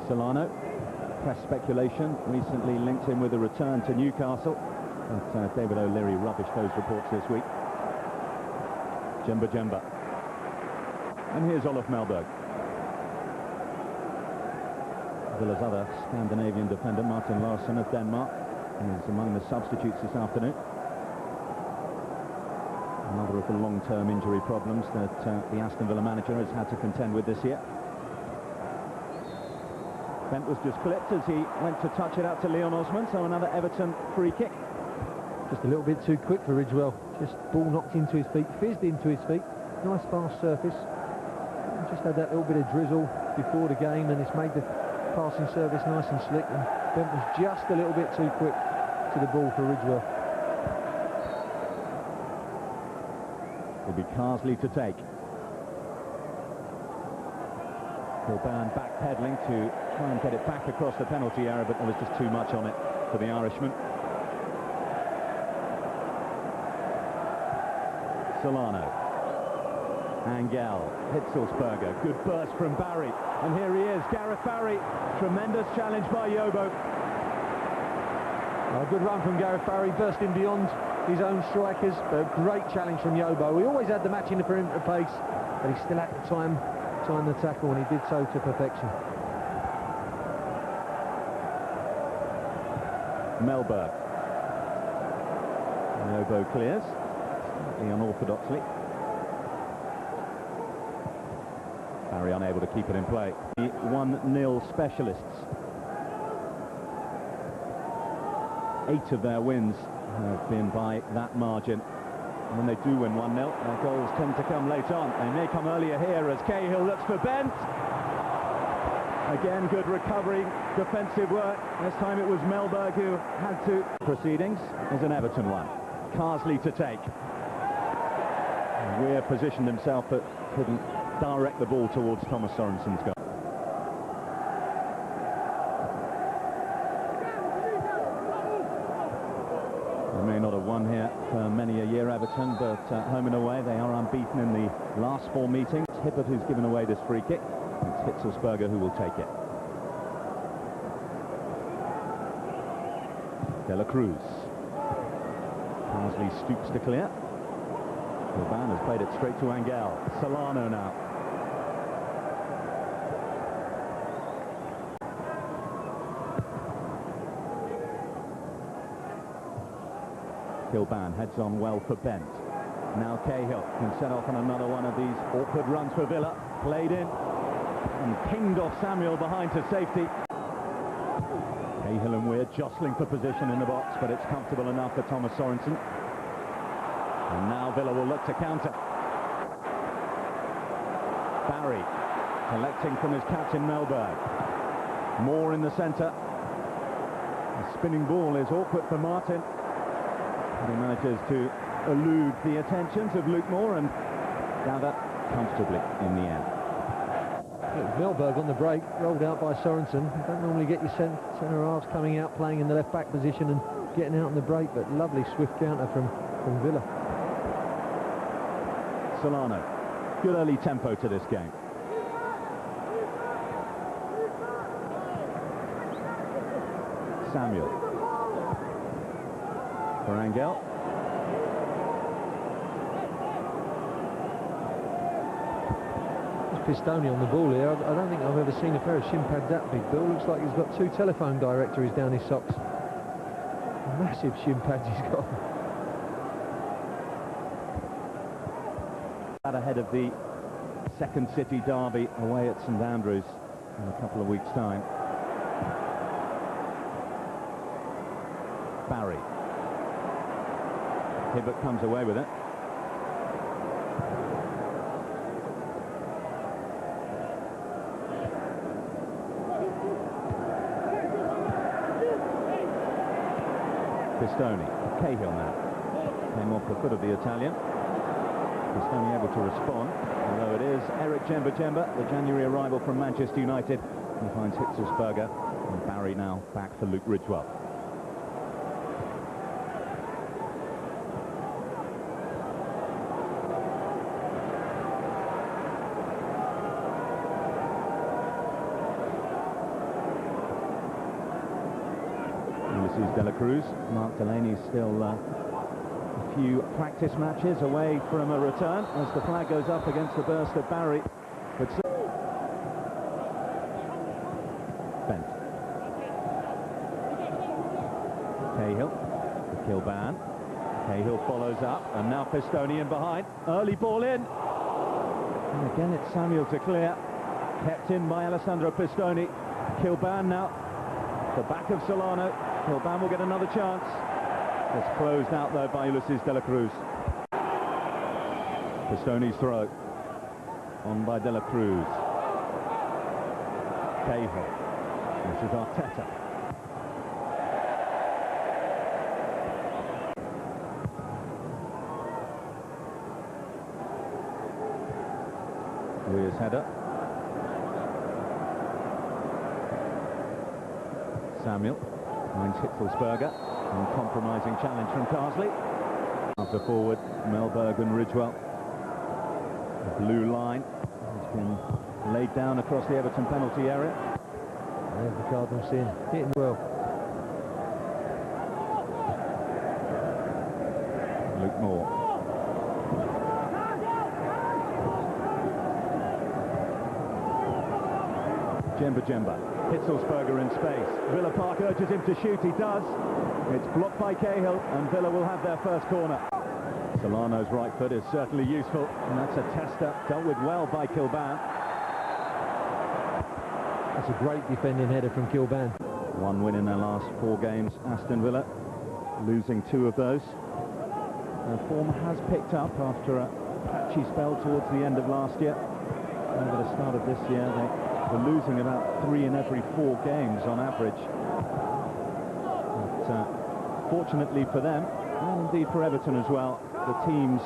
Solano. Press speculation recently linked him with a return to Newcastle, but David O'Leary rubbished those reports this week. Djemba-Djemba. And here's Olof Mellberg. Villa's other Scandinavian defender, Martin Larsson of Denmark, is among the substitutes this afternoon. Another of the long-term injury problems that the Aston Villa manager has had to contend with this year. Bent was just clipped as he went to touch it out to Leon Osman, so another Everton free kick. Just a little bit too quick for Ridgewell. Just ball knocked into his feet, fizzed into his feet. Nice fast surface. Just had that little bit of drizzle before the game, and it's made the passing service nice and slick, and Bent was just a little bit too quick to the ball for Ridgewell. It'll be Carsley to take. Kilburn backpedaling to try and get it back across the penalty area, but there was just too much on it for the Irishman. Solano. Ángel. Hitzlsperger. Good burst from Barry. And here he is, Gareth Barry. Tremendous challenge by Yobo. A good run from Gareth Barry, bursting beyond his own strikers. A great challenge from Yobo. He always had the match in the perimeter pace, but he still had the time the tackle, and he did so to perfection. Mellberg. Yobo clears, slightly unorthodoxly. Barry unable to keep it in play. The 1-0 specialists. 8 of their wins have been by that margin. And when they do win 1-0, their goals tend to come late on. They may come earlier here as Cahill looks for Bent. Again, good recovery, defensive work. This time it was Mellberg who had to. Proceedings is an Everton one. Carsley to take. Weir positioned himself but couldn't direct the ball towards Thomas Sörensen's goal. They may not have won here for many a year, Everton, but home and away they are unbeaten in the last 4 meetings. Hibbert who's given away this free kick. It's Hitzlsperger who will take it. Cruz. Carsley stoops to clear. Van has played it straight to Ángel. Solano now. Kilburn heads on well for Bent. Now Cahill can set off on another one of these awkward runs for Villa. Played in and pinged off Samuel behind to safety. Cahill and Weir jostling for position in the box, but it's comfortable enough for Thomas Sörensen. And now Villa will look to counter. Barry collecting from his captain Mellberg. Moore in the centre. The spinning ball is awkward for Martyn. He manages to elude the attentions of Luke Moore and gather comfortably in the end. Mellberg on the break, rolled out by Sörensen. You don't normally get your centre halves coming out playing in the left back position and getting out on the break, but lovely swift counter from Villa. Solano, good early tempo to this game. Samuel. For Ángel. Pistone on the ball here. I don't think I've ever seen a pair of shin pads that big, Bill. Looks like he's got 2 telephone directories down his socks. Massive shin pads he's got. Ahead of the second City derby away at St Andrews in a couple of weeks' time. Barry. Hibbert comes away with it. Pistone. Cahill now. Came off the foot of the Italian. Pistone able to respond, although it is Eric Djemba-Djemba, the January arrival from Manchester United. He finds Hitzlsperger, and Barry now back for Luke Ridgewell. Ulises de la Cruz. Mark Delaney's still a few practice matches away from a return as the flag goes up against the burst of Barry. But Bent. Cahill. Kilban. Cahill follows up, and now Pistone in behind. Early ball in. And again it's Samuel to clear. Kept in by Alessandro Pistone. Kilban now. The back of Solano. Kilban will get another chance. It's closed out though by Ulises de la Cruz. Pistone's throw. On by de la Cruz. Cahill. This is Arteta. Weir's header. Samuel finds Hitzlsperger. Uncompromising challenge from Carsley. After forward, Mellberg and Ridgewell. The blue line has been laid down across the Everton penalty area. There's the Cardinals in, hitting well. Luke Moore. Djemba-Djemba. Hitzlsperger in space. Villa Park urges him to shoot. He does. It's blocked by Cahill, and Villa will have their first corner. Solano's right foot is certainly useful, and that's a tester dealt with well by Kilban. That's a great defending header from Kilban. One win in their last 4 games, Aston Villa, losing 2 of those. Their form has picked up after a patchy spell towards the end of last year. Over the start of this year, they were losing about 3 in every 4 games on average. But fortunately for them, and indeed for Everton as well, the teams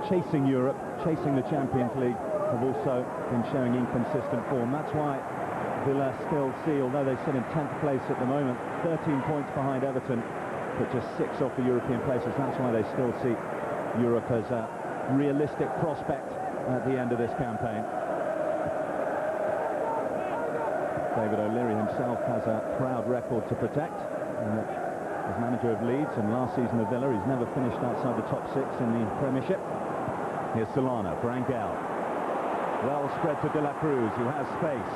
chasing Europe, chasing the Champions League, have also been showing inconsistent form. That's why Villa still see, although they sit in 10th place at the moment, 13 points behind Everton, but just 6 off the European places. That's why they still see Europe as a realistic prospect at the end of this campaign. David O'Leary himself has a proud record to protect. As manager of Leeds and last season of Villa, he's never finished outside the top 6 in the Premiership. Here's Solano for Ángel. Well spread to de la Cruz, who has space.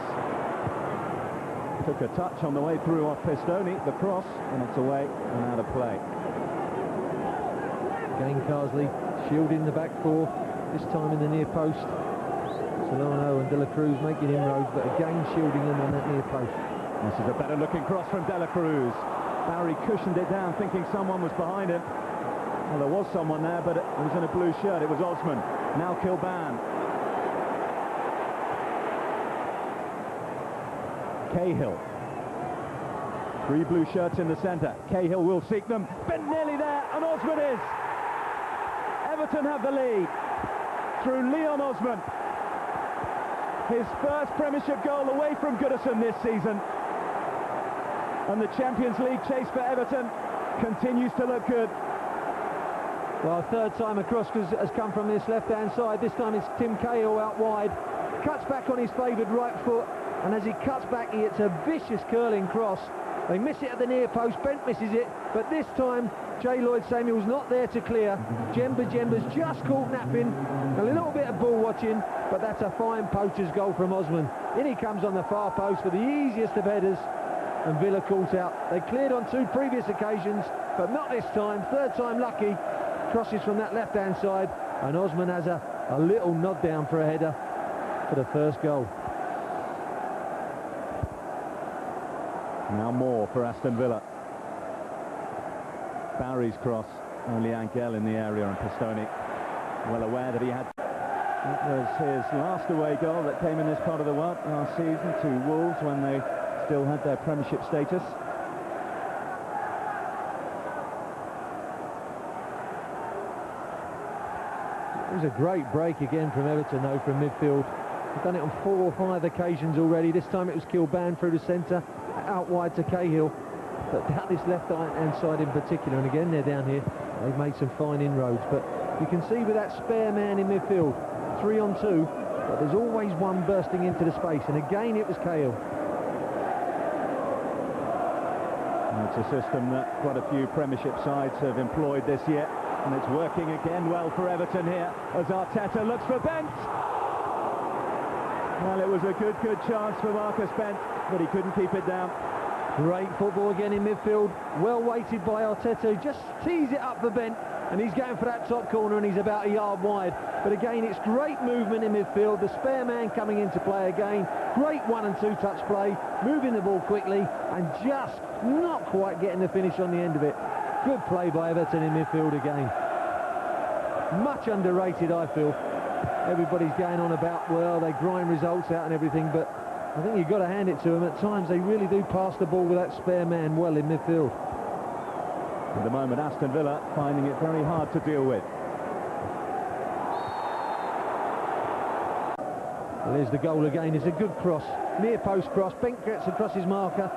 Took a touch on the way through off Pistone, the cross, and it's away and out of play. Again Carsley shielding the back 4, this time in the near post. Solano and de la Cruz making inroads, but again shielding them on that near post. This is a better looking cross from de la Cruz. Barry cushioned it down, thinking someone was behind him. Well, there was someone there, but it was in a blue shirt. It was Osman. Now Kilban. Cahill. 3 blue shirts in the centre. Cahill will seek them. Bent nearly there, and Osman is. Everton have the lead through Leon Osman. His first Premiership goal away from Goodison this season. And the Champions League chase for Everton continues to look good. Well, 3rd time across has come from this left-hand side. This time it's Tim Cahill out wide. Cuts back on his favoured right foot. And as he cuts back, he hits a vicious curling cross. They miss it at the near post. Bent misses it. But this time, Jlloyd Samuel's not there to clear. Djemba-Djemba's just caught napping. A little bit of ball watching. But that's a fine poacher's goal from Osman. In he comes on the far post for the easiest of headers. And Villa caught out. They cleared on 2 previous occasions, but not this time. 3rd time lucky. Crosses from that left-hand side, and Osman has a little nod down for a header for the first goal. Now more for Aston Villa. Barry's cross, only Ángel in the area, and Pistone well aware that he had. That was his last away goal that came in this part of the world last season to Wolves when they still had their Premiership status. It was a great break again from Everton though from midfield. They've done it on 4 or 5 occasions already. This time it was Kilban through the centre, out wide to Cahill. But down this left-hand side in particular, and again they're down here, they've made some fine inroads. But you can see with that spare man in midfield, 3 on 2, but there's always one bursting into the space, and again it was Cahill. It's a system that quite a few Premiership sides have employed this year, and it's working again well for Everton here as Arteta looks for Bent. Well, it was a good chance for Marcus Bent, but he couldn't keep it down. Great football again in midfield, well weighted by Arteta, just tees it up for Bent, and he's going for that top corner, and he's about a yard wide. But again, it's great movement in midfield, the spare man coming into play again, great 1- and 2-touch play, moving the ball quickly, and just not quite getting the finish on the end of it. Good play by Everton in midfield again. Much underrated, I feel. Everybody's going on about, well, they grind results out and everything, but I think you've got to hand it to them. At times they really do pass the ball with that spare man well in midfield. At the moment, Aston Villa finding it very hard to deal with. Well, there's the goal again. It's a good cross, near post cross. Bent gets across his marker.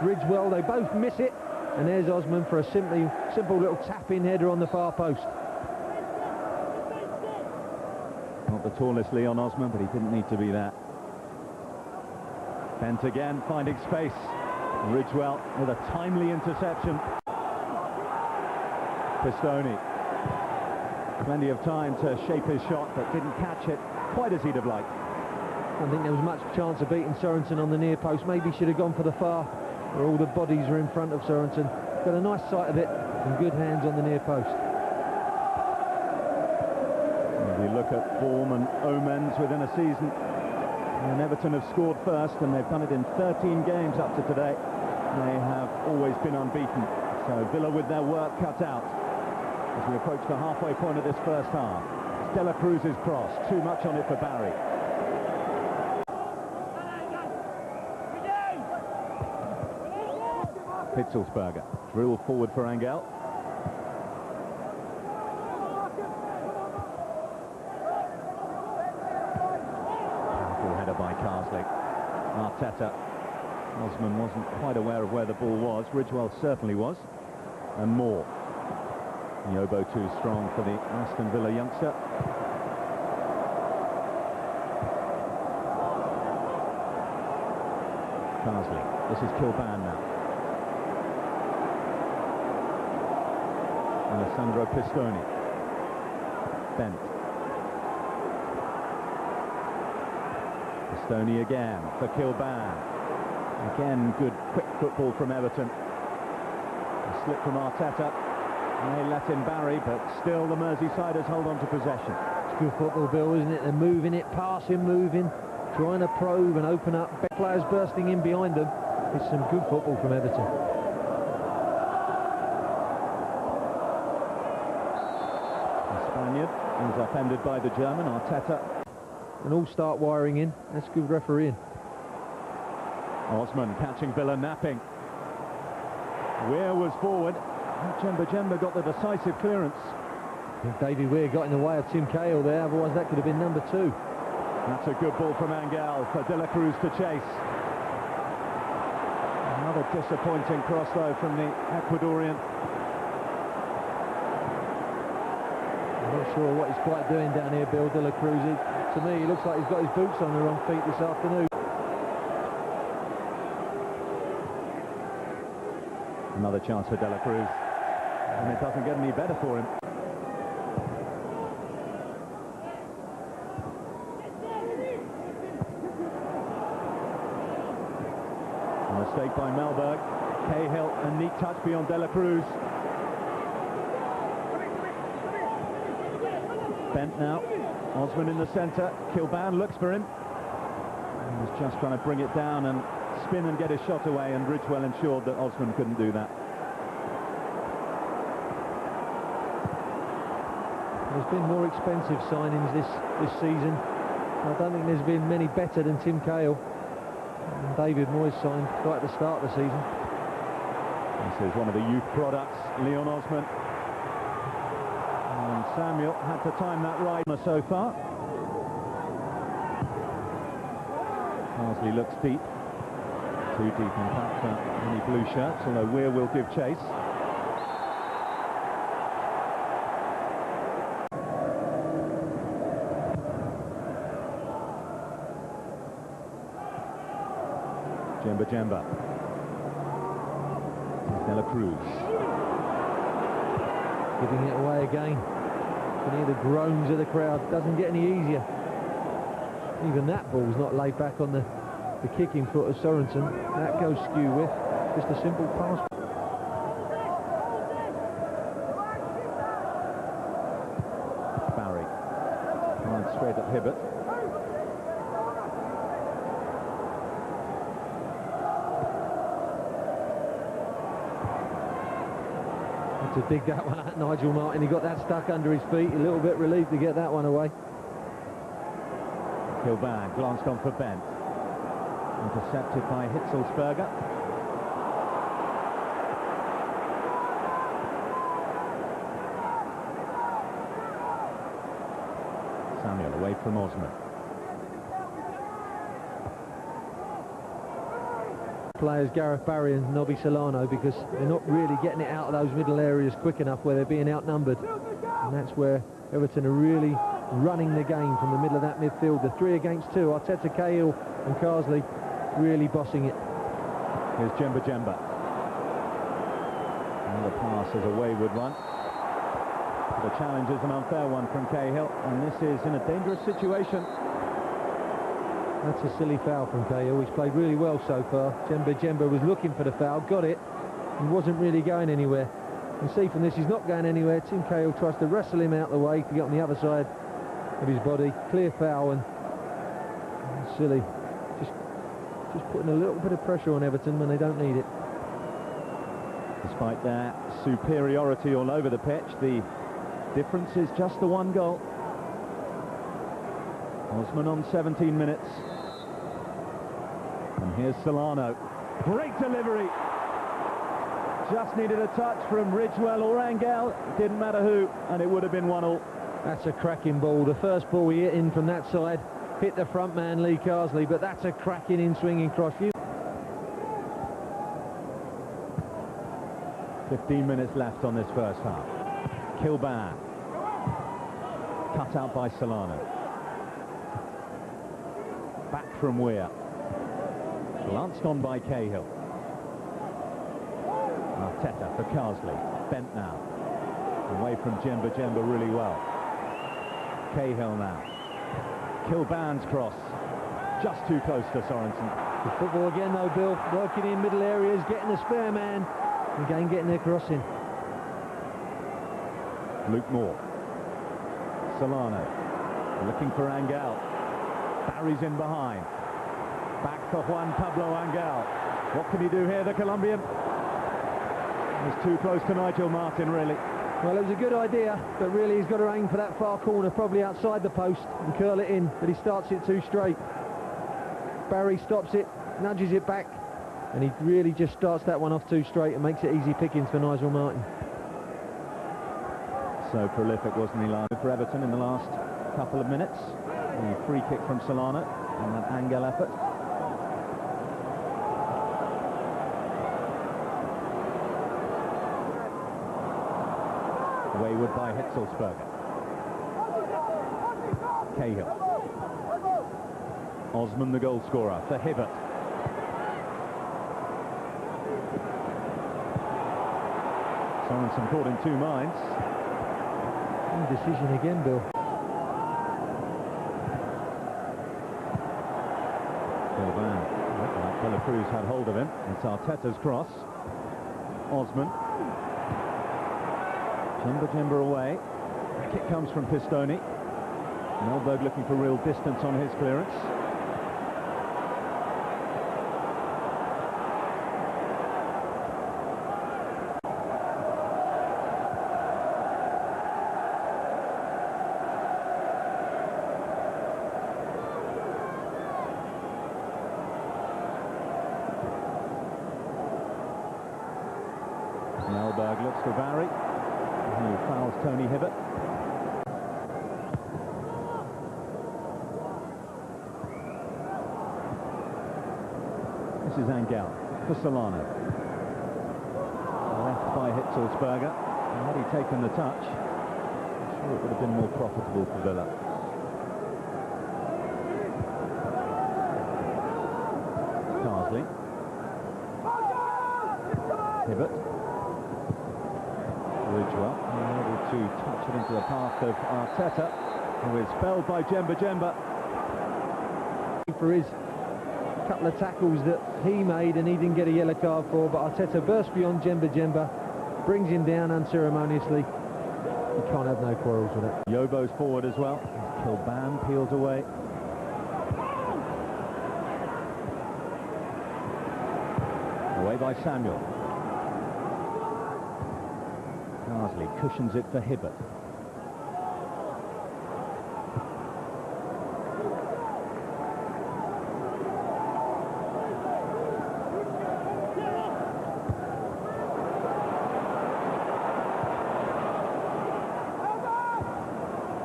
Ridgewell, they both miss it, and there's Osman for a simple little tap-in header on the far post. Not the tallest Leon Osman, but he didn't need to be that. Bent again, finding space. Ridgewell with a timely interception. Pistone. Plenty of time to shape his shot, but didn't catch it quite as he'd have liked. I don't think there was much chance of beating Sörensen on the near post. Maybe he should have gone for the far, where all the bodies are in front of Sörensen. Got a nice sight of it, and good hands on the near post. If you look at form and omens within a season, and Everton have scored first, and they've done it in 13 games up to today. They have always been unbeaten. So Villa with their work cut out as we approach the halfway point of this first half. Stella Cruz's cross, too much on it for Barry. Hitzlsperger, drill forward for Ángel. Powerful header by Carsley. Arteta. Osman wasn't quite aware of where the ball was. Ridgewell certainly was, and more. Yobo too strong for the Aston Villa youngster. Carsley. This is Kilban now. Alessandro Pistone. Bent. Pistone again for Kilban. Again, good quick football from Everton. A slip from Arteta. They let in Barry, but still the Merseysiders hold on to possession. It's good football, Bill, isn't it? They're moving it, passing, moving, trying to probe and open up. Players bursting in behind them. It's some good football from Everton. The Spaniard is upended by the German, Arteta. And all start wiring in. That's good refereeing. Osman catching Villa napping. Weir was forward. Djemba-Djemba got the decisive clearance. I think David Weir got in the way of Tim Cahill there, otherwise that could have been number 2. That's a good ball from Ángel for De La Cruz to chase. Another disappointing cross though from the Ecuadorian. I'm not sure what he's quite doing down here, Bill, De La Cruz. To me, he looks like he's got his boots on the wrong feet this afternoon. Another chance for De La Cruz, and it doesn't get any better for him. A mistake by Mellberg. Cahill, a neat touch beyond De La Cruz. Bent now. Osman in the centre. Kilban looks for him. He was just trying to bring it down and spin and get his shot away, and Ridgewell ensured that Osman couldn't do that. There's been more expensive signings this season. I don't think there's been many better than Tim Cahill. And David Moyes signed right at the start of the season. This is one of the youth products, Leon Osman. And Samuel had to time that right so far. Carsley looks deep. Too deep in fact for any blue shirts, although Weir will give chase. Djemba-Djemba. Cruz. Giving it away again. You can hear the groans of the crowd. Doesn't get any easier. Even that ball's not laid back on the kicking foot of Sörensen. That goes skew with. Just a simple pass. Barry. Line straight at Hibbert. To dig that one at Nigel Martyn. He got that stuck under his feet. A little bit relieved to get that one away. Kilban glanced on for Bent. Intercepted by Hitzlsperger. Samuel away from Osman. Players Gareth Barry and Nolberto Solano, because they're not really getting it out of those middle areas quick enough where they're being outnumbered, and that's where Everton are really running the game from the middle of that midfield. The 3 against 2, Arteta, Cahill and Carsley really bossing it. Here's Djemba-Djemba. Another pass is a wayward one. The challenge is an unfair one from Cahill, and this is in a dangerous situation. That's a silly foul from Cahill. He's played really well so far. Djemba-Djemba was looking for the foul, got it, and wasn't really going anywhere. You can see from this he's not going anywhere. Tim Cahill tries to wrestle him out the way to get on the other side of his body. Clear foul, and silly. Just putting a little bit of pressure on Everton when they don't need it. Despite their superiority all over the pitch, the difference is just the 1 goal. Osman on 17 minutes. And here's Solano. Great delivery. Just needed a touch from Ridgewell or Ángel. Didn't matter who, and it would have been 1-1. That's a cracking ball. The first ball he hit in from that side hit the front man, Lee Carsley, but that's a cracking in-swinging cross. 15 minutes left on this first half. Kilban. Cut out by Solano. Back from Weir. Glanced on by Cahill. Arteta for Carsley. Bent now. Away from Djemba-Djemba really well. Cahill now. Kilban's cross. Just too close to Sörensen. The football again though, Bill. Working in middle areas, getting the spare man. Again getting their crossing. Luke Moore. Solano. Looking for Ángel. Barry's in behind. Back for Juan Pablo Ángel. What can he do here, the Colombian? He's too close to Nigel Martyn, really. Well, it was a good idea, but really he's got to aim for that far corner, probably outside the post, and curl it in, but he starts it too straight. Barry stops it, nudges it back, and he really just starts that one off too straight and makes it easy pickings for Nigel Martyn. So prolific, wasn't he, live for Everton in the last couple of minutes? The free kick from Solano and that Ángel effort. Wayward by Hitzlsperger. Cahill. Osman, the goal scorer, for Hibbert. Sörensen caught in 2 minds. Decision again, Bill. Cruz had hold of him. It's Arteta's cross. Osman. Djemba-Djemba away. Kick comes from Pistone. Mellberg looking for real distance on his clearance. Mellberg looks for Barry, who fouls Tony Hibbert. This is Ángel for Solano. Left by Hitzlsperger. And had he taken the touch, I'm sure it would have been more profitable for Villa. Carsley. Hibbert. to touch it into the path of Arteta, who is felled by Djemba-Djemba. For his couple of tackles that he made and he didn't get a yellow card for, but Arteta burst beyond Djemba-Djemba, brings him down unceremoniously. You can't have no quarrels with it. Yobo's forward as well. Kilban peels away. Away by Samuel. Carsley cushions it for Hibbert.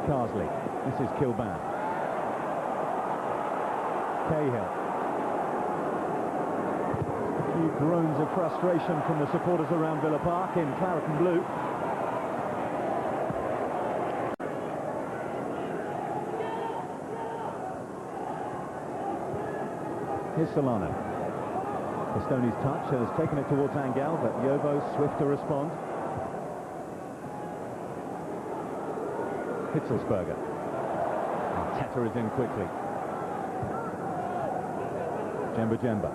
Carsley, this is Kilban. Cahill. A few groans of frustration from the supporters around Villa Park in claret and blue. Here's Solano. Pistone's touch has taken it towards Ángel, but Yobo swift to respond. Hitzlsperger. Arteta is in quickly. Djemba-Djemba.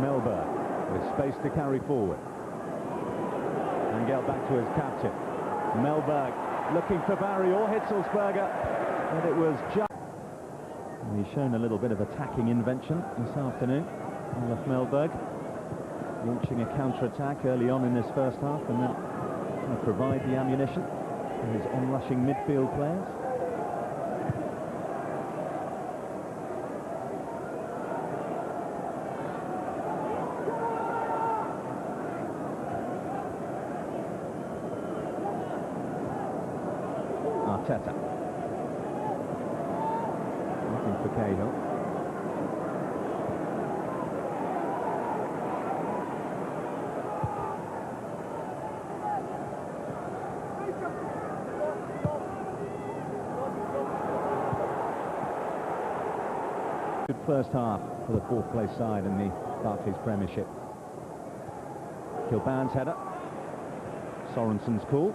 Mellberg with space to carry forward. Ángel back to his captain. Mellberg looking for Barry or Hitzlsperger, and it was just... And he's shown a little bit of attacking invention this afternoon. Olof Mellberg launching a counter-attack early on in this first half, and then provide the ammunition for his on-rushing midfield players. Arteta. Looking for Cahill. Good first half for the fourth place side in the Barclays Premiership. Kilban's header. Sörensen's call.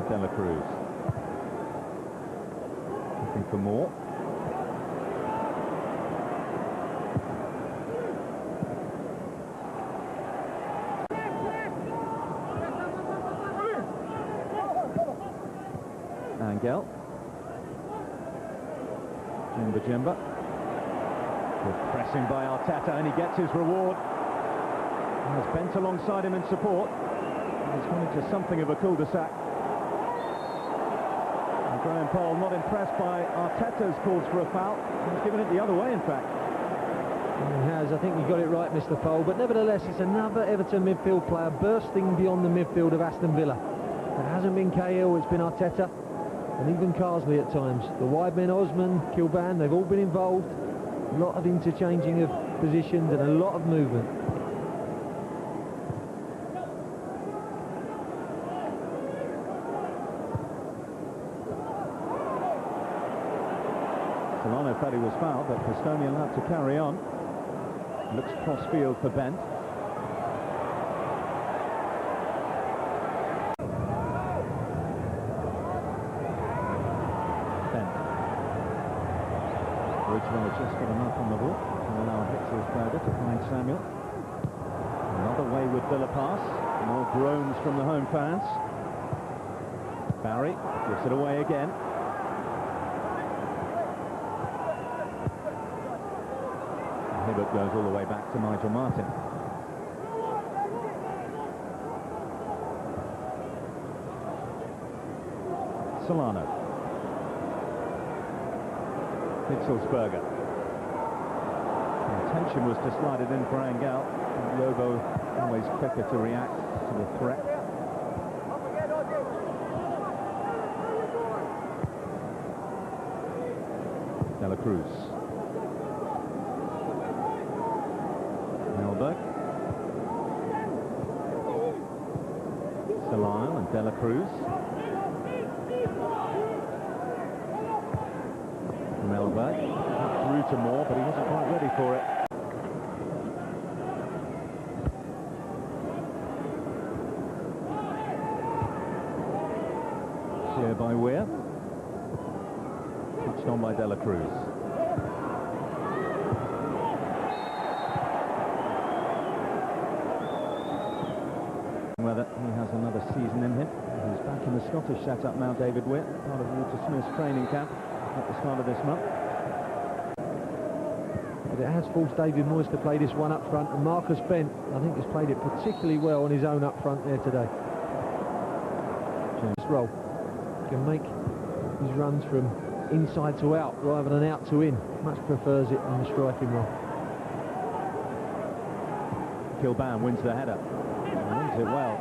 And Cruz. Looking for more. Ángel. Djemba-Djemba. Good pressing by Arteta, and he gets his reward. He has bent alongside him in support. He's gone into something of a cul-de-sac. And Graham Poll not impressed by Arteta's calls for a foul. He's given it the other way, in fact. He has. I think you got it right, Mr. Poll. But nevertheless, it's another Everton midfield player bursting beyond the midfield of Aston Villa. It hasn't been Cahill, it's been Arteta. And even Carsley at times. The wide men, Osman, Kilban, they've all been involved. A lot of interchanging of positions and a lot of movement. Solano thought he was fouled, but Pistone allowed to carry on. Looks cross-field for Bent. Ridgewell just got enough on the ball to allow Hitzlsperger to find Samuel. Another wayward Villa pass. More groans from the home fans. Barry gives it away again. And Hibbert goes all the way back to Nigel Martyn. Solano. Hitzlsperger. The intention was to slide it in for Ángel. Yobo always quicker to react to the threat. Cruz. Mellberg. Solano and Cruz. Mellberg through to Moore, but he wasn't quite ready for it. pushed on by De La Cruz. Whether he has another season in him. He's back in the Scottish setup now, David Weir, part of Walter Smith's training camp at the start of this month. But it has forced David Moyes to play this one up front, and Marcus Bent, I think, has played it particularly well on his own up front there today. This role can make his runs from inside to out rather than out to in. Much prefers it in the striking role. Kilban wins the header. Wins it well.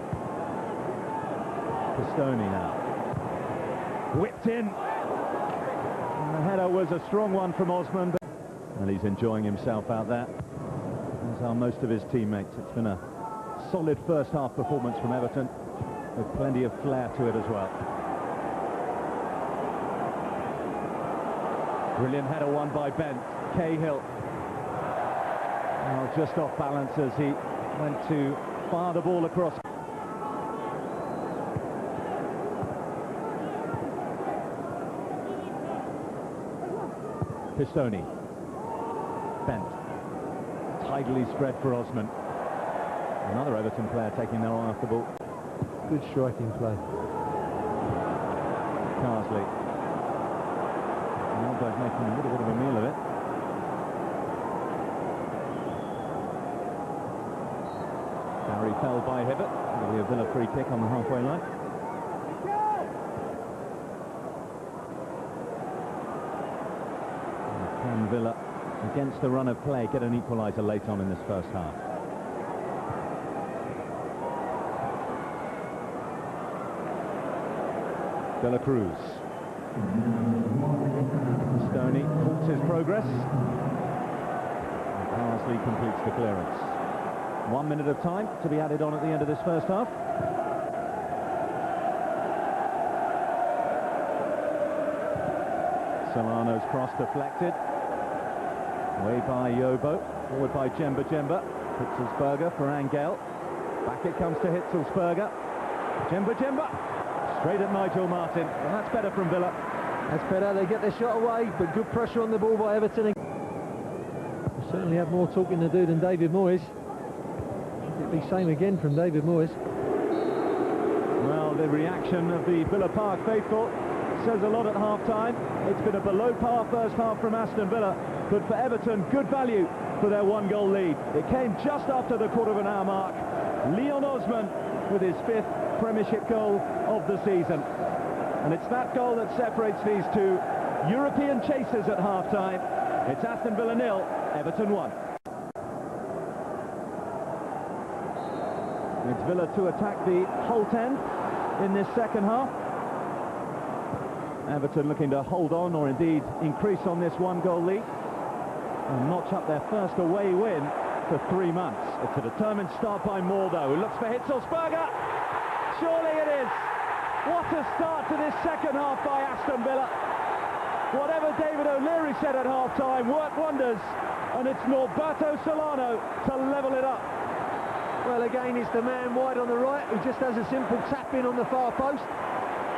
Pistone now. Whipped in. And the header was a strong one from Osman. And he's enjoying himself out there, as are most of his teammates. It's been a solid first half performance from Everton, with plenty of flair to it as well. Brilliant header won by Bent. Cahill. Well, just off balance as he went to fire the ball across. Pistone. Bent. Tidally spread for Osman. Another Everton player taking their eye off the ball. Good striking play. Carsley. Mellberg making a little bit of a meal of it. Barry fell by Hibbert. It'll be a Villa free kick on the halfway line. Can Villa, against the run of play, get an equaliser late on in this first half? De La Cruz. Stoney halts his progress. And Carsley completes the clearance. 1 minute of time to be added on at the end of this first half. Solano's cross deflected. Away by Yobo, forward by Djemba-Djemba. Hitzlsperger for Ángel. Back it comes to Hitzlsperger. Djemba-Djemba. Straight at Nigel Martyn, and that's better from Villa. That's better, they get their shot away, but good pressure on the ball by Everton. They certainly have more talking to do than David Moyes. It'll be same again from David Moyes. Well, the reaction of the Villa Park faithful says a lot at half-time. It's been a below-par first half from Aston Villa, but for Everton, good value for their one-goal lead. It came just after the quarter-of-an-hour mark. Leon Osman with his 5th Premiership goal of the season. And it's that goal that separates these two European chasers at half-time. It's Aston Villa 0, Everton 1. It's Villa to attack the Holt end in this second half. Everton looking to hold on, or indeed increase on this one-goal lead, and notch up their first away win for 3 months. It's a determined start by Moore, though, who looks for Hitzlsperger. Surely it is. What a start to this second half by Aston Villa. Whatever David O'Leary said at half-time worked wonders, and it's Nolberto Solano to level it up. Well, again, it's the man wide on the right who just has a simple tap-in on the far post.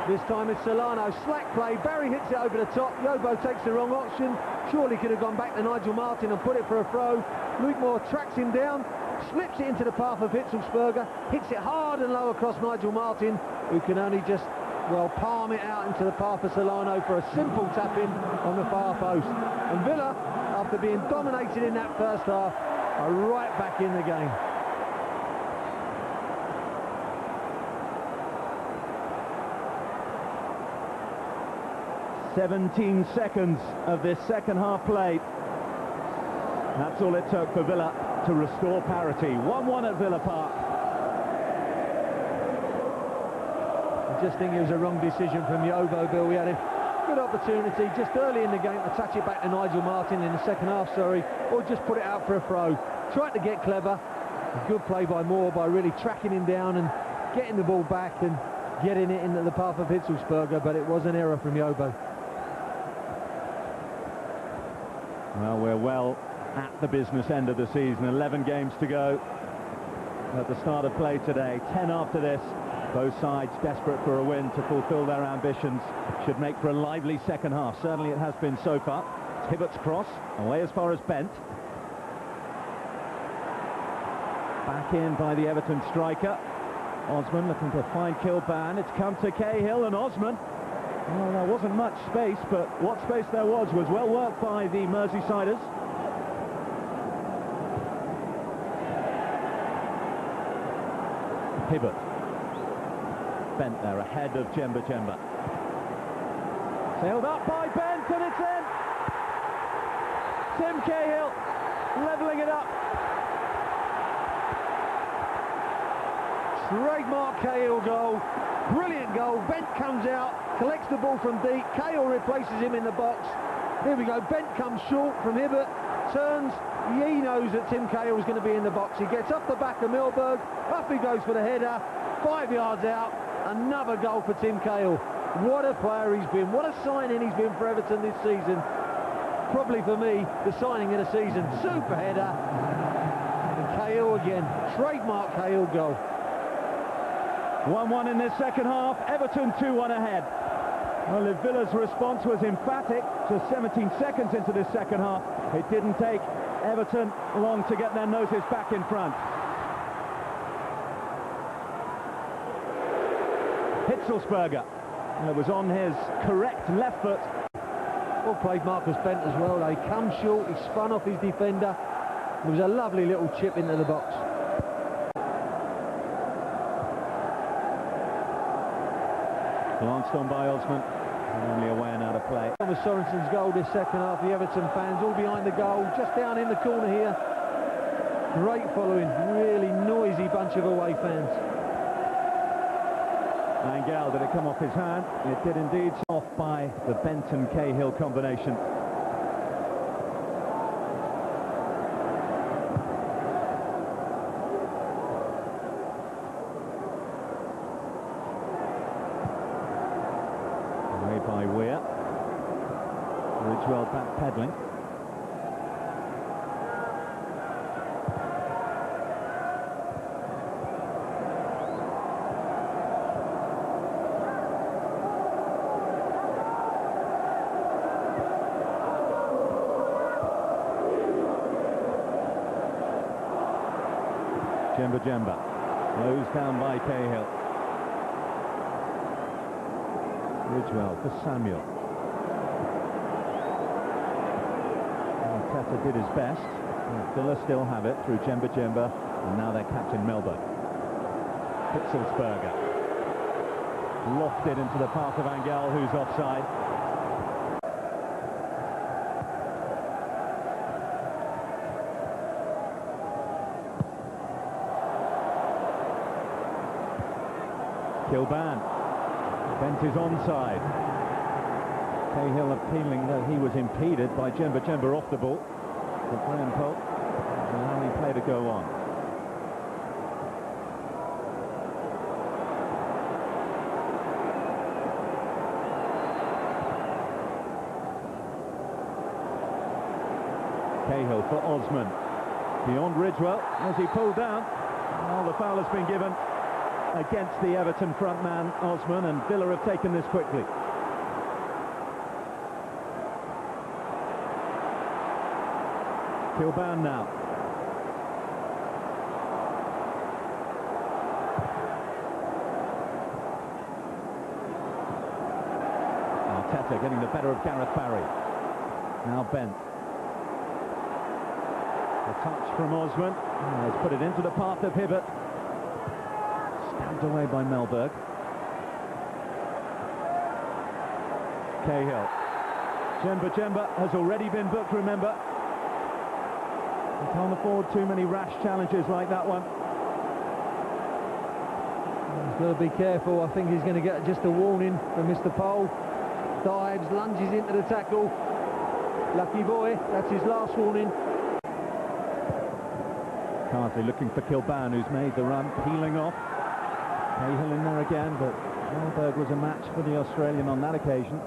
This time it's Solano. Slack play. Barry hits it over the top. Yobo takes the wrong option. Surely could have gone back to Nigel Martyn and put it for a throw. Luke Moore tracks him down, slips it into the path of Hitzlsperger, hits it hard and low across Nigel Martyn, who can only just, well, palm it out into the path of Solano for a simple tap-in on the far post. And Villa, after being dominated in that first half, are right back in the game. "17 seconds of this second half played. That's all it took for Villa to restore parity. 1-1 at Villa Park. I just think it was a wrong decision from Yobo, Bill. We had a good opportunity just early in the game to touch it back to Nigel Martyn in the second half, or just put it out for a throw. Tried to get clever. A good play by Moore by really tracking him down and getting the ball back and getting it into the path of Hitzlsperger, but it was an error from Yobo. Well, we're well at the business end of the season. 11 games to go at the start of play today. 10 after this. Both sides desperate for a win to fulfil their ambitions. Should make for a lively second half. Certainly it has been so far. It's Hibbert's cross, away as far as Bent. Back in by the Everton striker. Osman looking to find Kilban. It's come to Cahill and Osman. Well, there wasn't much space, but what space there was well worked by the Merseysiders. Hibbert. Bent there ahead of Djemba-Djemba. Sailed up by Bent and it's in! Tim Cahill levelling it up. Trademark Cahill goal. Brilliant goal. Bent comes out, collects the ball from deep. Cahill replaces him in the box. Here we go. Bent comes short from Hibbert. Turns. He knows that Tim Cahill is going to be in the box. He gets up the back of Mellberg. Up he goes for the header. 5 yards out. Another goal for Tim Cahill. What a player he's been. What a signing he's been for Everton this season. Probably for me, the signing of the season. Super header. And Cahill again. Trademark Cahill goal. 1-1 in this second half. Everton 2-1 ahead. Well, if Villa's response was emphatic, just 17 seconds into this second half, it didn't take Everton long to get their noses back in front. Hitzlsperger. It was on his correct left foot. Well played Marcus Bent as well. They come short, he spun off his defender. It was a lovely little chip into the box. Glanced on by Osman, and only away and out of play. Thomas Sörensen's goal this second half. The Everton fans all behind the goal, just down in the corner here. Great following, really noisy bunch of away fans. Ángel, did it come off his hand? It did indeed. Off by the Bent and Cahill combination. Away by Weir. Ridgewell back peddling. Djemba-Djemba, closed down by Cahill. Ridgewell for Samuel. Arteta did his best. Villa still have it through Djemba-Djemba, and now their captain Mellberg. Hitzlsperger. Lofted into the path of Ángel, who's offside. Kilban. Bent is onside. Cahill appealing that he was impeded by Djemba-Djemba off the ball. But Graham Pope allowing play to go on. Cahill for Osman. Beyond Ridgewell as he pulled down. Well, the foul has been given against the Everton front man Osman, and Villa have taken this quickly. Kilban now. Arteta getting the better of Gareth Barry. Now Bent. A touch from Osman. Has put it into the path of Hibbert. Stabbed away by Mellberg. Cahill. Djemba-Djemba has already been booked, remember. He can't afford too many rash challenges like that one. He's got to be careful. I think he's going to get just a warning from Mr. Pole. Dives, lunges into the tackle. Lucky boy, that's his last warning. Carthy looking for Kilban, who's made the run, peeling off. Cahill in there again, but Mellberg was a match for the Australian on that occasion.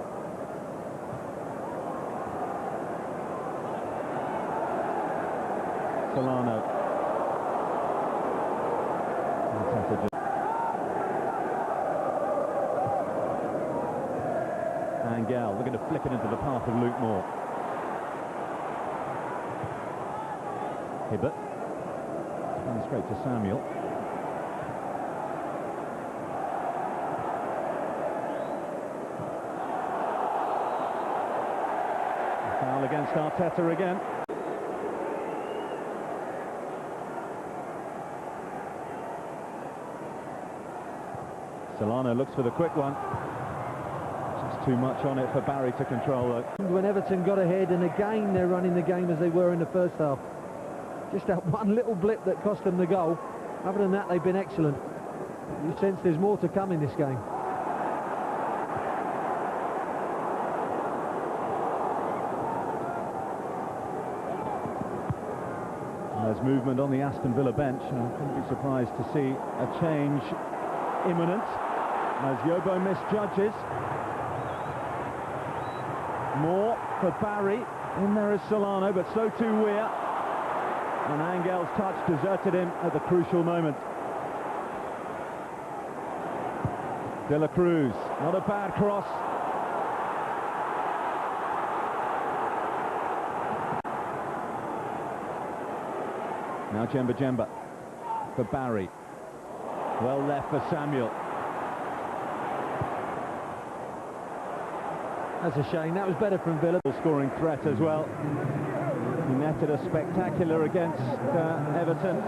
Solano. Ángel looking to flick it into the path of Luke Moore. Hibbert. And straight to Samuel. A foul against Arteta again. Solano looks for the quick one. Just too much on it for Barry to control though. When Everton got ahead, and again they're running the game as they were in the first half. Just that one little blip that cost them the goal. Other than that, they've been excellent. You sense there's more to come in this game. There's movement on the Aston Villa bench. I wouldn't be surprised to see a change imminent as Yobo misjudges. More for Barry. In there is Solano, but so too Weir. And Angel's touch deserted him at the crucial moment. De La Cruz, not a bad cross. Now Djemba-Djemba for Barry. Well left for Samuel. That's a shame. That was better from Villa. Scoring threat as well. He netted a spectacular against Everton.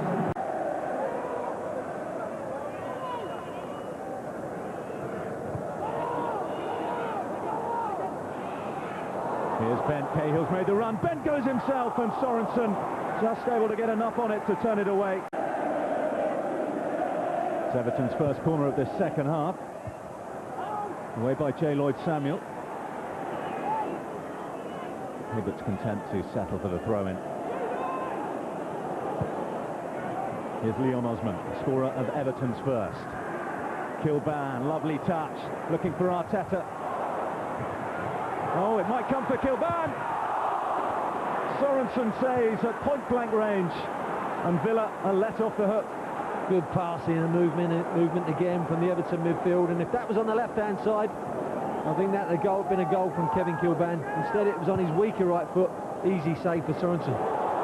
Here's Ben. Cahill's made the run. Ben goes himself, and Sörensen just able to get enough on it to turn it away. It's Everton's first corner of this second half. Away by Jlloyd Samuel. Hibbert's content to settle for the throw-in. Here's Leon Osman, scorer of Everton's first. Kilban, lovely touch, looking for Arteta. Oh, it might come for Kilban. Sörensen saves at point-blank range, and Villa are let off the hook. Good passing and movement again from the Everton midfield, and if that was on the left-hand side, I think that would have been a goal from Kevin Kilban. Instead, it was on his weaker right foot. Easy save for Sörensen.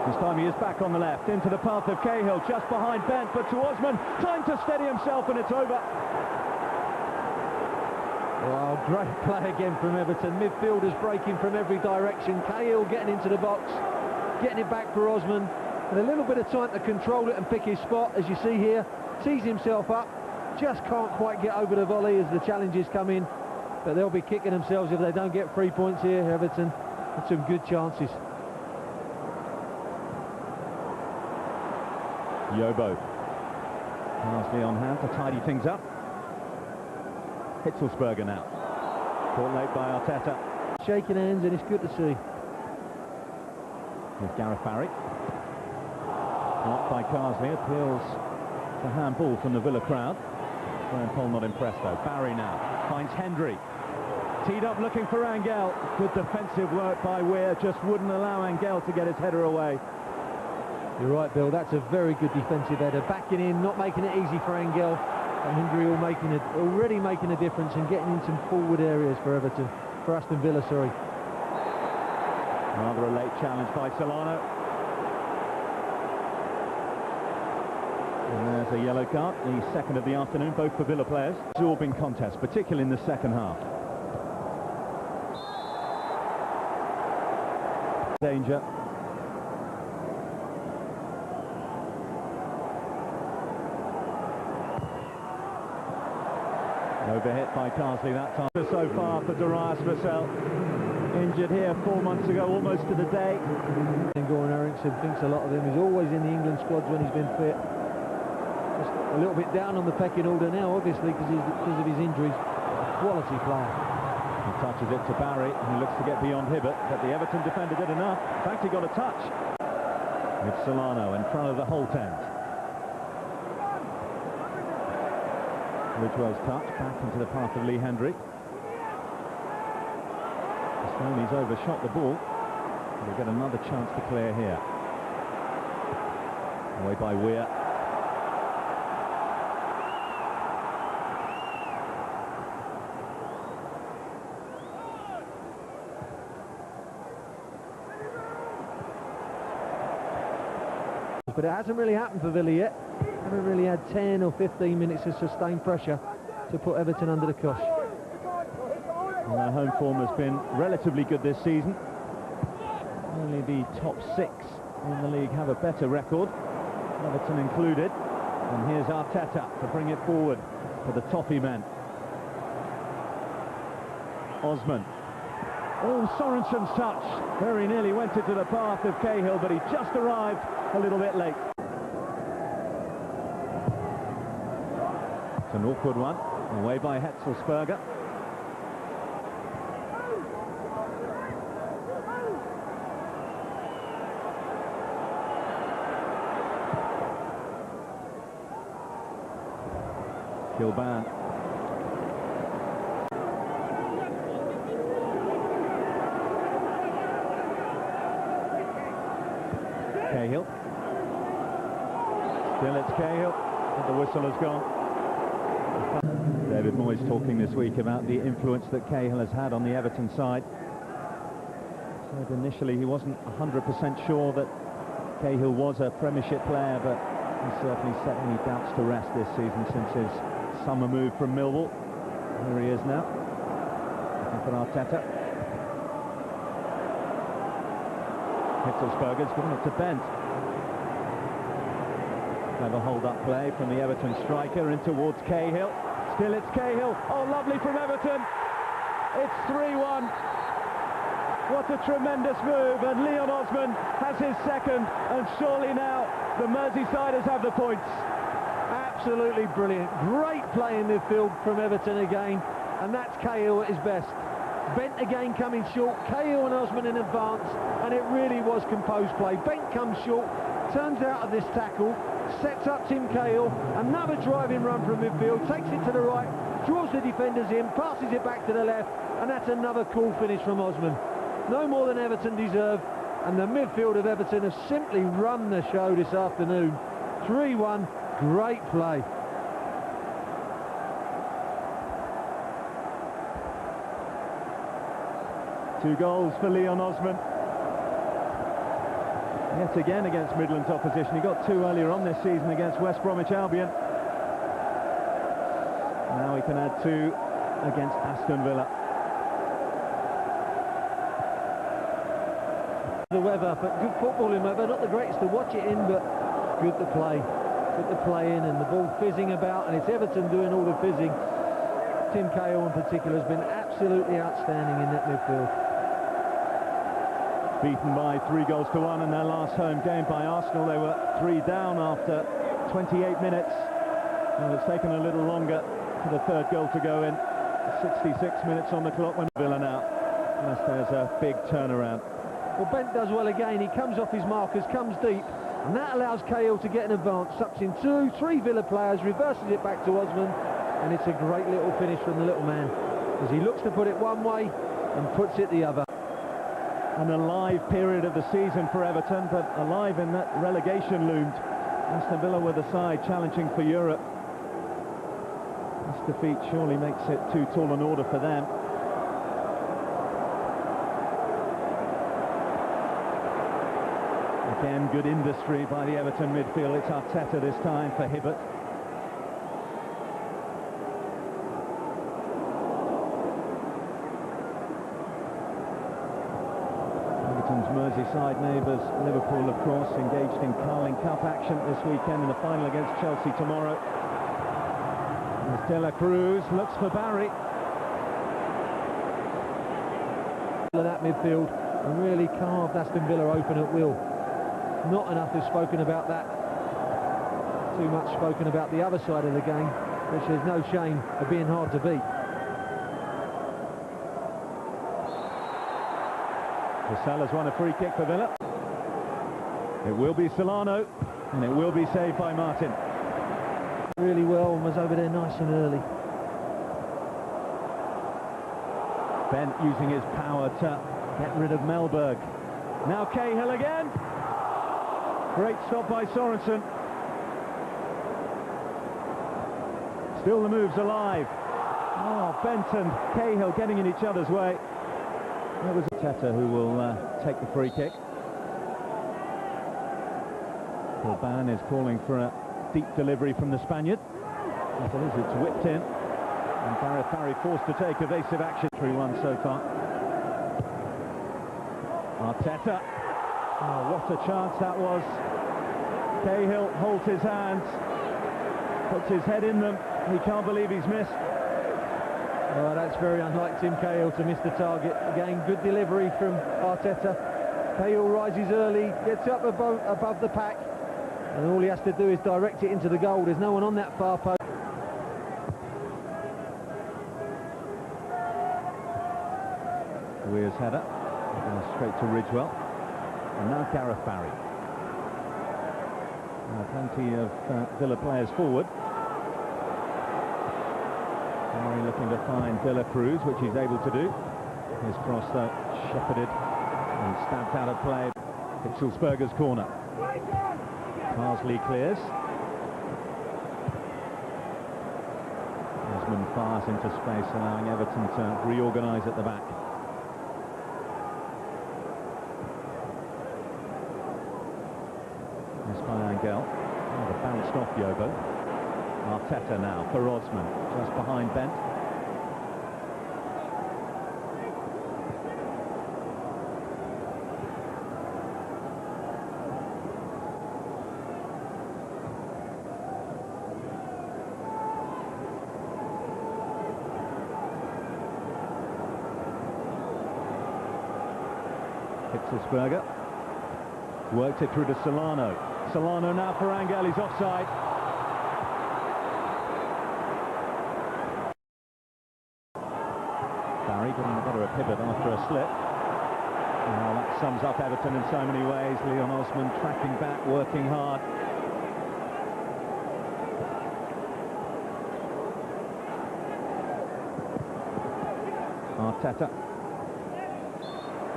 This time he is back on the left, into the path of Cahill, just behind Bent, but to Osman, time to steady himself, and it's over. Wow, great play again from Everton. Midfielders breaking from every direction. Cahill getting into the box, getting it back for Osman, and a little bit of time to control it and pick his spot, as you see here. Tees himself up, just can't quite get over the volley as the challenges come in. But they'll be kicking themselves if they don't get 3 points here, Everton. With some good chances. Yobo. Parsley on hand to tidy things up. Hitzlsperger now. Caught late by Arteta. Shaking hands, and it's good to see. Here's Gareth Barry. Blocked by Carsley. Appeals to handball from the Villa crowd. Graham Poll not impressed though. Barry now finds Hendry. Teed up looking for Ángel. Good defensive work by Weir. Just wouldn't allow Ángel to get his header away. You're right, Bill. That's a very good defensive header. Backing in, not making it easy for Ángel. And Hendry already making a difference and getting in some forward areas for Everton. For Aston Villa, sorry. Rather a late challenge by Solano. And there's a yellow card, the second of the afternoon, both for Villa players. Absorbing contest, particularly in the second half. Danger. Overhit by Carsley that time. So far for Darius Vassell. Injured here 4 months ago, almost to the day. Gordon Eriksson thinks a lot of him. He's always in the England squads when he's been fit. Just a little bit down on the pecking order now, obviously, because of his injuries. Quality player. He touches it to Barry, who looks to get beyond Hibbert, but the Everton defender did enough. In fact, he got a touch. It's Solano in front of the Holt end. Ridgewell's touch back into the path of Lee Hendry. Pistone's overshot the ball. We'll get another chance to clear here. Away by Weir. but it hasn't really happened for Villa yet. Haven't really had 10 or 15 minutes of sustained pressure to put Everton under the cosh. Well, their home form has been relatively good this season. Only the top 6 in the league have a better record, Everton included. And here's Arteta to bring it forward for the toffee men. Osman. Oh, Sörensen's touch very nearly went into the path of Cahill, but he just arrived a little bit late. It's an awkward one, away by Hitzlsperger. Gilban. Cahill. Still it's Cahill, but the whistle has gone. David Moyes talking this week about the influence that Cahill has had on the Everton side. Said initially he wasn't 100% sure that Cahill was a Premiership player, but he certainly set any doubts to rest this season since his summer move from Millwall. Here he is now, looking for Arteta. Hitzlsperger's given it to Bent. Clever hold-up play from the Everton striker in towards Cahill. Still it's Cahill. Oh, lovely from Everton. It's 3-1. What a tremendous move, and Leon Osman has his second, and surely now the Merseysiders have the points. Absolutely brilliant. Great play in midfield from Everton again, and that's Cahill at his best. Bent again coming short, Cahill and Osman in advance, and it really was composed play. Bent comes short, turns out of this tackle, sets up Tim Cahill, another driving run from midfield, takes it to the right, draws the defenders in, passes it back to the left, and that's another cool finish from Osman. No more than Everton deserve, and the midfield of Everton have simply run the show this afternoon. 3-1, great play. Two goals for Leon Osman. Yet again against Midlands opposition. He got 2 earlier on this season against West Bromwich Albion. Now he can add 2 against Aston Villa. The weather, but good footballing weather. Not the greatest to watch it in, but good to play. Good to play in, and the ball fizzing about, and it's Everton doing all the fizzing. Tim Cahill in particular has been absolutely outstanding in that midfield. Beaten by 3-1 in their last home game by Arsenal. They were 3 down after 28 minutes. Well, it's taken a little longer for the 3rd goal to go in. 66 minutes on the clock when Villa now, unless there's a big turnaround. Well, Bent does well again. He comes off his markers, comes deep, and that allows Cahill to get an advance. Sucks in 2, 3 Villa players, reverses it back to Osman, and it's a great little finish from the little man, as he looks to put it one way and puts it the other. An alive period of the season for Everton, but alive in that relegation loomed. Aston Villa were the side challenging for Europe. This defeat surely makes it too tall an order for them. Again, good industry by the Everton midfield. It's Arteta this time for Hibbert. Everton's Merseyside neighbours, Liverpool, of course, engaged in Carling Cup action this weekend in the final against Chelsea tomorrow. Stella Cruz looks for Barry. That midfield and really carved Aston Villa open at will. Not enough is spoken about that. Too much spoken about the other side of the game, which there's no shame of being hard to beat. Salah has won a free kick for Villa. It will be Solano, and it will be saved by Martyn. Really well, and was over there nice and early. Bent using his power to get rid of Mellberg. Now Cahill again. Great stop by Sörensen. Still the move's alive. Oh, Bent and Cahill getting in each other's way. That was Arteta who will take the free kick. Kilban is calling for a deep delivery from the Spaniard. It's whipped in, and Gareth Barry forced to take evasive action. 3-1 so far. Arteta. Oh, what a chance that was. Cahill holds his hands, puts his head in them. He can't believe he's missed. Oh, that's very unlike Tim Cahill to miss the target. Again, good delivery from Arteta. Cahill rises early, gets up above the pack, and all he has to do is direct it into the goal. There's no one on that far post. Weir's header, straight to Ridgewell, and now Gareth Barry. Plenty of Villa players forward. Barry looking to find Cruz, which he's able to do. His cross though shepherded and stabbed out of play. Hitzlsperger's corner. Parsley clears. Osman fires into space, allowing Everton to reorganise at the back. This by Ángel. Oh, bounced off Yobo. Arteta now for Osman, just behind Bent. Hitzlsperger worked it through to Solano. Solano now for Ángel, he's offside. Barry getting the better of Hibbert after a slip. Now that sums up Everton in so many ways. Leon Osman tracking back, working hard. Arteta.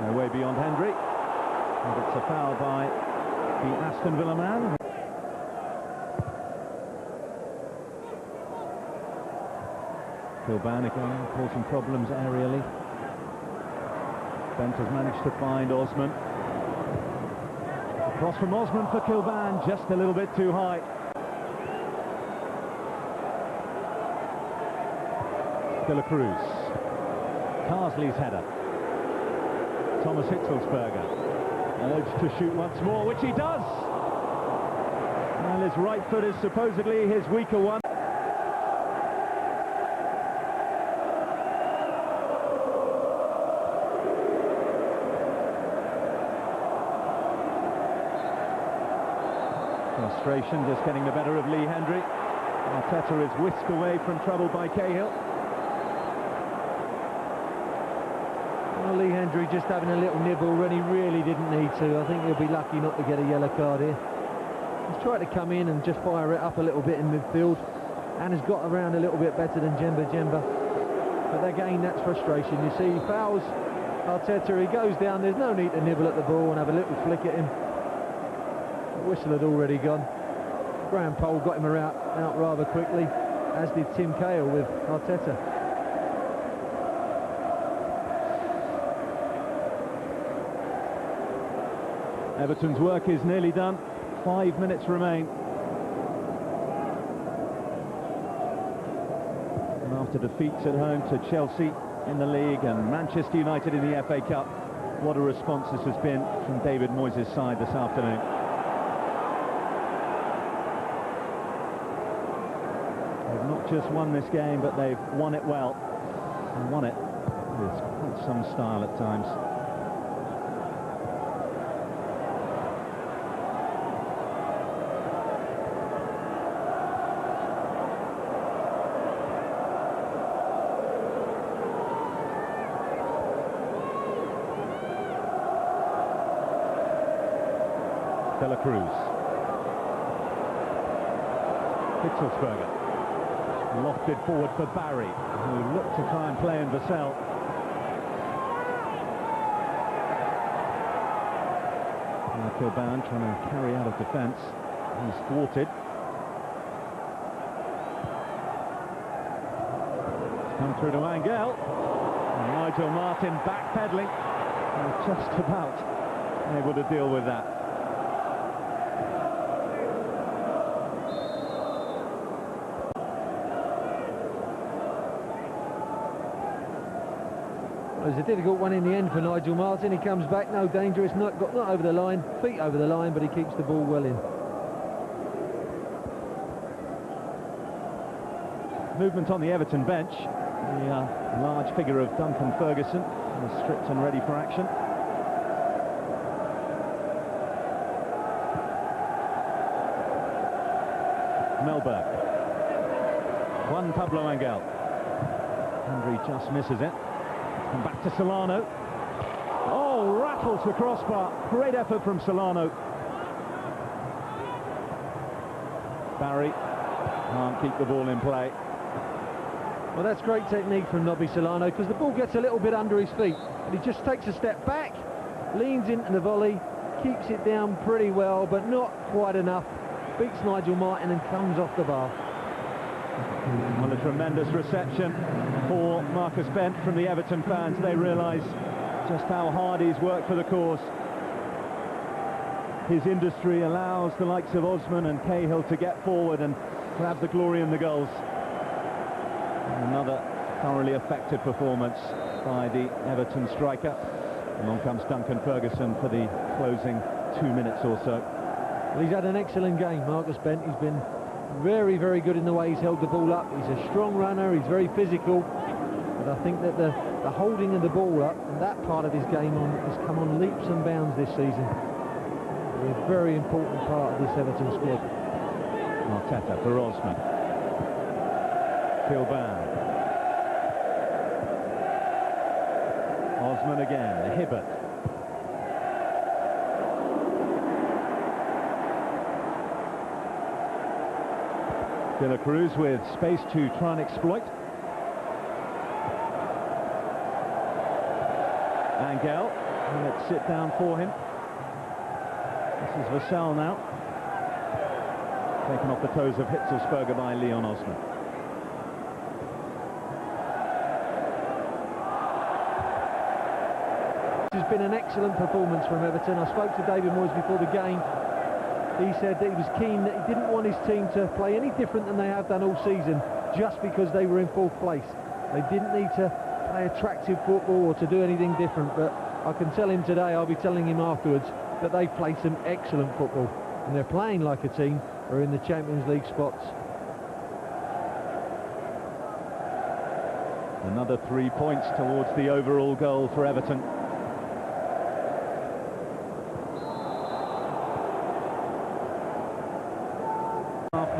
No way beyond Hendry. And it's a foul by the Aston Villa man. Kilban again causing problems aerially. Bent has managed to find Osman. Across from Osman for Kilban, just a little bit too high. Cruz. Carsley's header. Thomas Hitzlsperger urged to shoot once more, which he does. Well, his right foot is supposedly his weaker one. Frustration just getting the better of Lee Hendry. Arteta is whisked away from trouble by Cahill. Well, Lee Hendry just having a little nibble when he really didn't need to. I think he'll be lucky not to get a yellow card here. He's tried to come in and just fire it up a little bit in midfield, and has got around a little bit better than Djemba-Djemba. But again, that's frustration. You see, he fouls Arteta, he goes down, there's no need to nibble at the ball and have a little flick at him. The whistle had already gone. Graham Poll got him out rather quickly, as did Tim Cahill with Arteta. Everton's work is nearly done. 5 minutes remain. And after defeats at home to Chelsea in the league and Manchester United in the FA Cup, what a response this has been from David Moyes' side this afternoon. They've not just won this game, but they've won it well, and won it with quite some style at times. Cruz. Hitzlsperger lofted forward for Barry, who looked to try and play in Vassell. Kilban trying to carry out of defence. He's thwarted. It's come through to Ángel. Nigel Martyn backpedaling, and just about able to deal with that. It was a difficult one in the end for Nigel Martyn. He comes back, no danger. It's not over the line, feet over the line, but he keeps the ball well in. Movement on the Everton bench. The large figure of Duncan Ferguson is stripped and ready for action. Mellberg. Juan Pablo Ángel. Henry just misses it. And back to Solano. Oh, rattles the crossbar. Great effort from Solano. Barry can't keep the ball in play. Well, that's great technique from Nobby Solano, because the ball gets a little bit under his feet, and he just takes a step back, leans into the volley, keeps it down pretty well, but not quite enough. Beats Nigel Martyn and comes off the bar. Well, a tremendous reception for Marcus Bent from the Everton fans. They realise just how hard he's worked for the cause. His industry allows the likes of Osman and Cahill to get forward and grab the glory in the goals. Another thoroughly effective performance by the Everton striker. Along comes Duncan Ferguson for the closing 2 minutes or so. Well, he's had an excellent game, Marcus Bent. He's been very, very good in the way he's held the ball up. He's a strong runner, he's very physical. But I think that the holding of the ball up, and that part of his game has come on leaps and bounds this season. A very important part of this Everton squad. Arteta for Osman. Kilban. Osman again, Hibbert. Cruz with space to try and exploit. Ángel, let's sit down for him. This is Vassell now. Taken off the toes of Hitzlsperger by Leon Osman. This has been an excellent performance from Everton. I spoke to David Moyes before the game. He said that he was keen, that he didn't want his team to play any different than they have done all season, just because they were in fourth place. They didn't need to play attractive football or to do anything different, but I can tell him today, I'll be telling him afterwards, that they've played some excellent football, and they're playing like a team who are in the Champions League spots. Another 3 points towards the overall goal for Everton.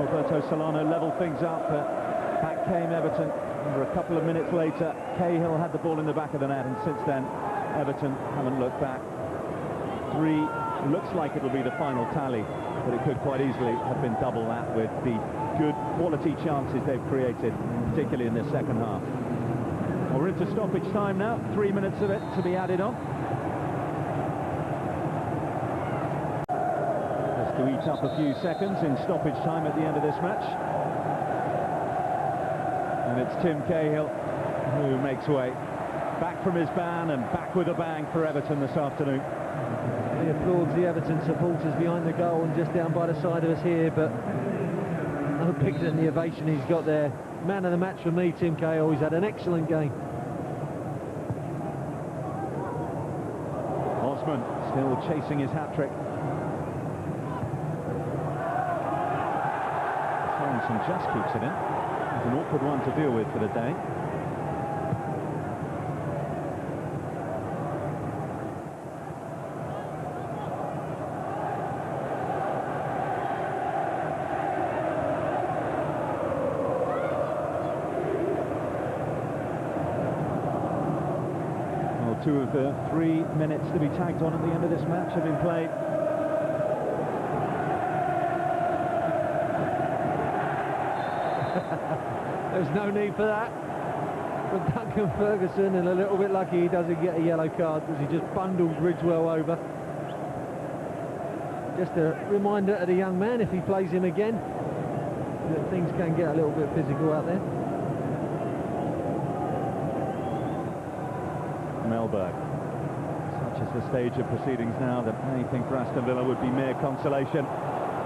Nolberto Solano levelled things up, but back came Everton. Under a couple of minutes later, Cahill had the ball in the back of the net, and since then, Everton haven't looked back. 3 looks like it'll be the final tally, but it could quite easily have been double that with the good quality chances they've created, particularly in the second half. Well, we're into stoppage time now, 3 minutes of it to be added on. Just to eat up a few seconds in stoppage time at the end of this match. And it's Tim Cahill who makes way. Back from his ban and back with a bang for Everton this afternoon. He applauds the Everton supporters behind the goal and just down by the side of us here, but no picture in the ovation he's got there. Man of the match for me, Tim Cahill. He's had an excellent game. Osman still chasing his hat-trick. Sörensen just keeps it in. It's an awkward one to deal with for the day. Well, 2 of the 3 minutes to be tagged on at the end of this match have been played. There's no need for that. But Duncan Ferguson, and a little bit lucky he doesn't get a yellow card because he just bundled Ridgewell over. Just a reminder to the young man, if he plays him again, that things can get a little bit physical out there. Mellberg. Such is the stage of proceedings now that anything for Aston Villa would be mere consolation.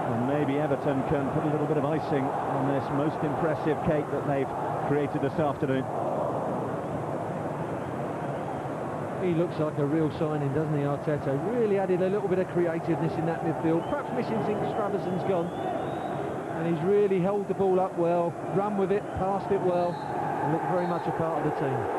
And maybe Everton can put a little bit of icing on this most impressive cake that they've created this afternoon. He looks like a real signing, doesn't he, Arteta? Really added a little bit of creativeness in that midfield. Perhaps missing Stravasen's gone. And he's really held the ball up well, run with it, passed it well, and looked very much a part of the team.